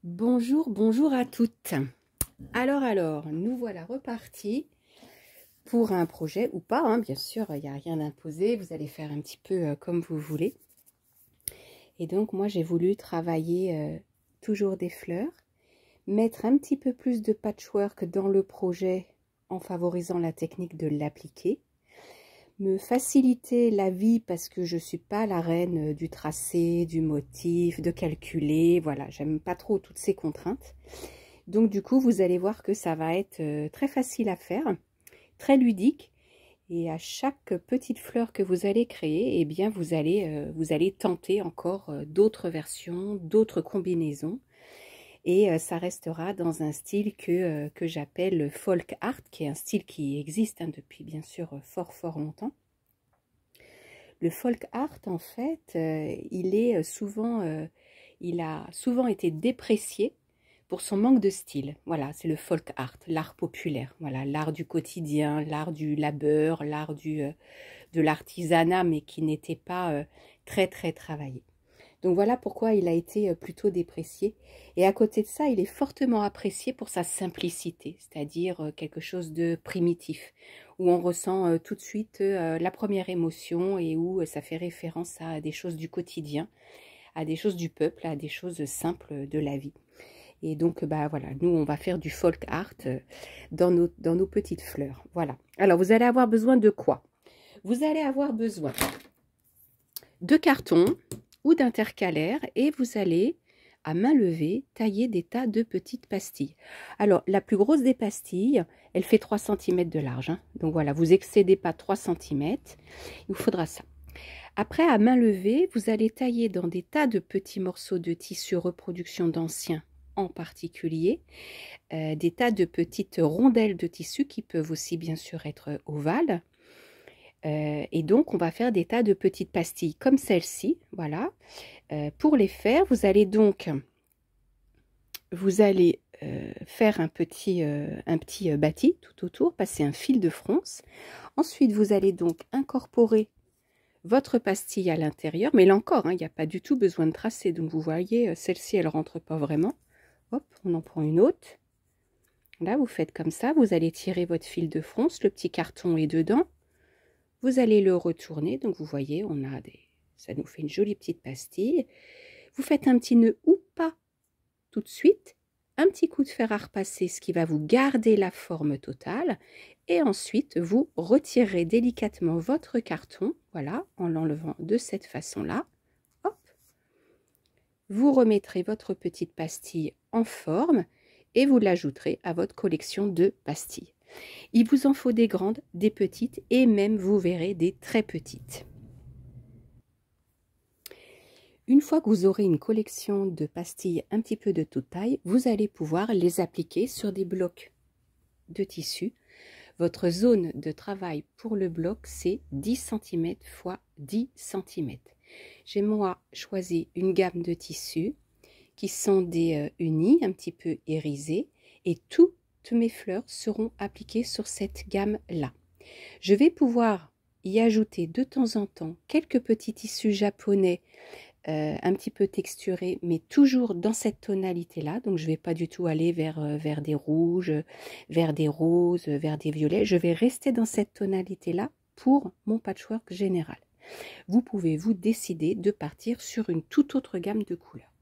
Bonjour, bonjour à toutes. Alors, nous voilà repartis pour un projet ou pas, hein, bien sûr, il n'y a rien d'imposé, vous allez faire un petit peu comme vous voulez. Et donc, moi, j'ai voulu travailler toujours des fleurs, mettre un petit peu plus de patchwork dans le projet en favorisant la technique de l'appliquer, me faciliter la vie parce que je ne suis pas la reine du tracé, du motif, de calculer, voilà, j'aime pas trop toutes ces contraintes. Donc du coup, vous allez voir que ça va être très facile à faire, très ludique. Et à chaque petite fleur que vous allez créer, eh bien vous allez tenter encore d'autres versions, d'autres combinaisons. Et ça restera dans un style que j'appelle folk art, qui est un style qui existe hein, depuis bien sûr fort longtemps. Le folk art, en fait, il a souvent été déprécié pour son manque de style. Voilà, c'est le folk art, l'art populaire. Voilà, l'art du quotidien, l'art du labeur, l'art de l'artisanat, mais qui n'était pas très travaillé. Donc voilà pourquoi il a été plutôt déprécié. Et à côté de ça, il est fortement apprécié pour sa simplicité, c'est-à-dire quelque chose de primitif, où on ressent tout de suite la première émotion et où ça fait référence à des choses du quotidien, à des choses du peuple, à des choses simples de la vie. Et donc, bah voilà, nous, on va faire du folk art dans nos petites fleurs. Voilà. Alors, vous allez avoir besoin de quoi? Vous allez avoir besoin de carton ou d'intercalaire et vous allez, à main levée, tailler des tas de petites pastilles. Alors, la plus grosse des pastilles, elle fait 3 cm de large. Hein. Donc voilà, vous excédez pas 3 cm. Il vous faudra ça. Après, à main levée, vous allez tailler dans des tas de petits morceaux de tissu reproduction d'anciens en particulier, des tas de petites rondelles de tissu qui peuvent aussi bien sûr être ovales. Et donc, on va faire des tas de petites pastilles comme celle-ci, voilà. Pour les faire, vous allez faire un petit bâti tout autour, passer un fil de fronce. Ensuite, vous allez donc incorporer votre pastille à l'intérieur, mais là encore, hein, il n'y a pas du tout besoin de tracer. Donc, vous voyez, celle-ci, elle ne rentre pas vraiment. Hop, on en prend une autre. Là, vous faites comme ça, vous allez tirer votre fil de fronce, le petit carton est dedans. Vous allez le retourner, donc vous voyez, ça nous fait une jolie petite pastille. Vous faites un petit nœud ou pas tout de suite, un petit coup de fer à repasser, ce qui va vous garder la forme totale. Et ensuite, vous retirez délicatement votre carton, voilà, en l'enlevant de cette façon-là. Hop. Vous remettrez votre petite pastille en forme et vous l'ajouterez à votre collection de pastilles. Il vous en faut des grandes, des petites et même, vous verrez, des très petites. Une fois que vous aurez une collection de pastilles un petit peu de toute taille, vous allez pouvoir les appliquer sur des blocs de tissu. Votre zone de travail pour le bloc, c'est 10 cm x 10 cm. J'ai moi choisi une gamme de tissus qui sont des unis un petit peu irisés et toutes mes fleurs seront appliquées sur cette gamme-là. Je vais pouvoir y ajouter de temps en temps quelques petits tissus japonais un petit peu texturés, mais toujours dans cette tonalité-là. Donc, je ne vais pas du tout aller vers des rouges, vers des roses, vers des violets. Je vais rester dans cette tonalité-là pour mon patchwork général. Vous pouvez vous décider de partir sur une toute autre gamme de couleurs.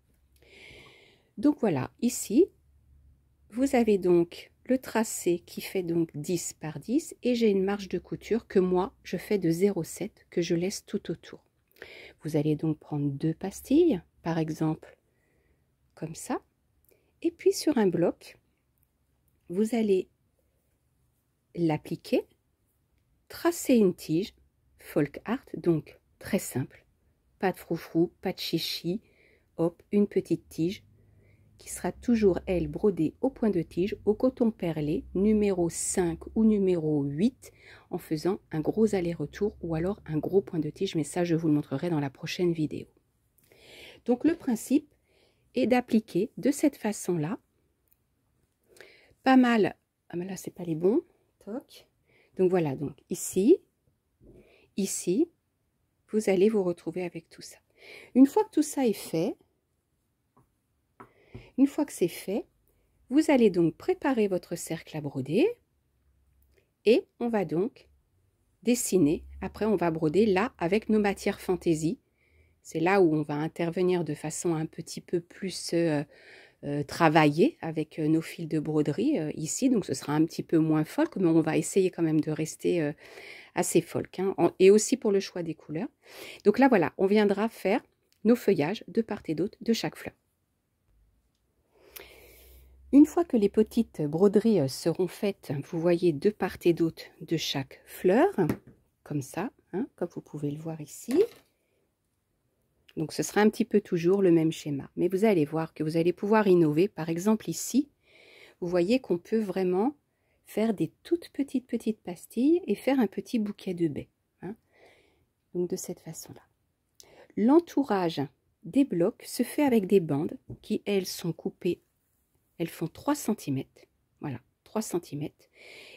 Donc, voilà, ici, vous avez donc le tracé qui fait donc 10 par 10 et j'ai une marge de couture que moi, je fais de 0,7 que je laisse tout autour. Vous allez donc prendre 2 pastilles, par exemple, comme ça. Et puis sur un bloc, vous allez l'appliquer, tracer une tige, folk art, donc très simple. Pas de froufrou, pas de chichi. Hop, une petite tige qui sera toujours, elle, brodée au point de tige, au coton perlé, numéro 5 ou numéro 8, en faisant un gros aller-retour ou alors un gros point de tige, mais ça, je vous le montrerai dans la prochaine vidéo. Donc, le principe est d'appliquer de cette façon-là, pas mal, ah mais là, c'est pas les bons, toc. Donc, voilà, donc ici, vous allez vous retrouver avec tout ça. Une fois que tout ça est fait, Une fois que c'est fait, vous allez donc préparer votre cercle à broder et on va donc dessiner. Après, on va broder là avec nos matières fantaisie. C'est là où on va intervenir de façon un petit peu plus travaillée avec nos fils de broderie ici. Donc, ce sera un petit peu moins folk, mais on va essayer quand même de rester assez folk. Hein, et aussi pour le choix des couleurs. Donc là, voilà, on viendra faire nos feuillages de part et d'autre de chaque fleur. Une fois que les petites broderies seront faites, vous voyez de part et d'autre de chaque fleur, comme ça, hein, comme vous pouvez le voir ici. Donc ce sera un petit peu toujours le même schéma, mais vous allez voir que vous allez pouvoir innover. Par exemple ici, vous voyez qu'on peut vraiment faire des toutes petites pastilles et faire un petit bouquet de baies. Hein. Donc de cette façon-là. L'entourage des blocs se fait avec des bandes qui, elles, sont coupées. Elles font 3 cm. Voilà, 3 cm.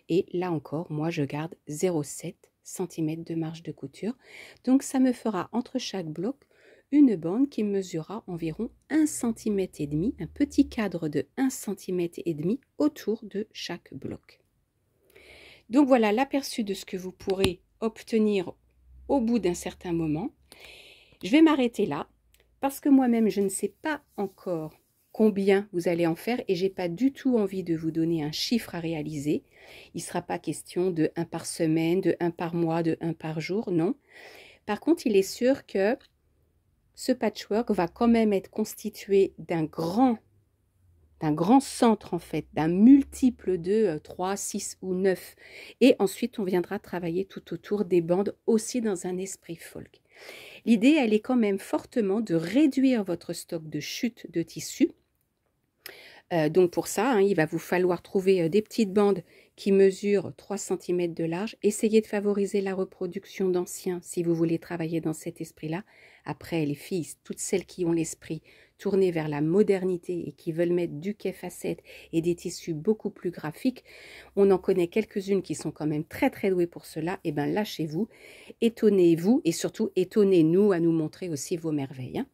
Et là encore, moi, je garde 0,7 cm de marge de couture. Donc, ça me fera entre chaque bloc une bande qui mesurera environ 1,5 cm, un petit cadre de 1,5 cm autour de chaque bloc. Donc, voilà l'aperçu de ce que vous pourrez obtenir au bout d'un certain moment. Je vais m'arrêter là parce que moi-même, je ne sais pas encore combien vous allez en faire et j'ai pas du tout envie de vous donner un chiffre à réaliser. Il ne sera pas question de 1 par semaine, de 1 par mois, de 1 par jour, non. Par contre, il est sûr que ce patchwork va quand même être constitué d'un grand centre en fait, d'un multiple de 3, 6 ou 9. Et ensuite, on viendra travailler tout autour des bandes aussi dans un esprit folk. L'idée, elle est quand même fortement de réduire votre stock de chute de tissu. Donc pour ça, hein, il va vous falloir trouver des petites bandes qui mesurent 3 cm de large. Essayez de favoriser la reproduction d'anciens si vous voulez travailler dans cet esprit-là. Après, les filles, toutes celles qui ont l'esprit tourné vers la modernité et qui veulent mettre du quai facette et des tissus beaucoup plus graphiques, on en connaît quelques-unes qui sont quand même très douées pour cela. Et bien lâchez-vous, étonnez-vous et surtout étonnez-nous à nous montrer aussi vos merveilles. Hein.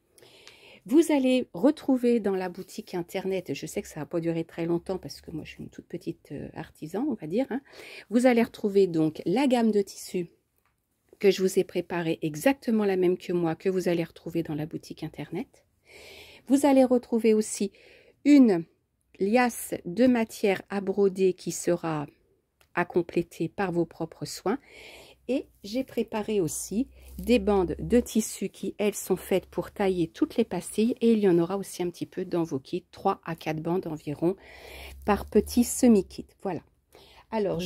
Vous allez retrouver dans la boutique internet, je sais que ça va pas durer très longtemps parce que moi je suis une toute petite artisan, on va dire. Hein. Vous allez retrouver donc la gamme de tissus que je vous ai préparée, exactement la même que moi, que vous allez retrouver dans la boutique internet. Vous allez retrouver aussi une liasse de matière à broder qui sera à compléter par vos propres soins. Et j'ai préparé aussi des bandes de tissu qui, elles, sont faites pour tailler toutes les pastilles. Et il y en aura aussi un petit peu dans vos kits, 3 à 4 bandes environ par petit semi-kit. Voilà. Alors,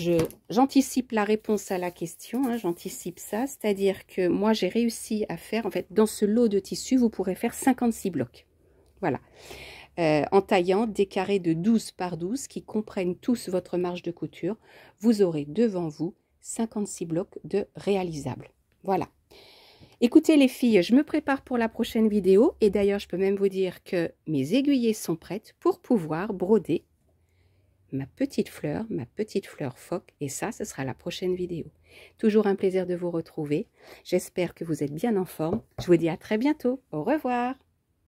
j'anticipe la réponse à la question, hein, j'anticipe ça. C'est-à-dire que moi, j'ai réussi à faire, en fait, dans ce lot de tissu, vous pourrez faire 56 blocs. Voilà. En taillant des carrés de 12 par 12 qui comprennent tous votre marge de couture. Vous aurez devant vous 56 blocs de réalisables. Voilà. Écoutez les filles, je me prépare pour la prochaine vidéo et d'ailleurs je peux même vous dire que mes aiguillées sont prêtes pour pouvoir broder ma petite fleur phoque et ça, ce sera la prochaine vidéo. Toujours un plaisir de vous retrouver. J'espère que vous êtes bien en forme. Je vous dis à très bientôt. Au revoir.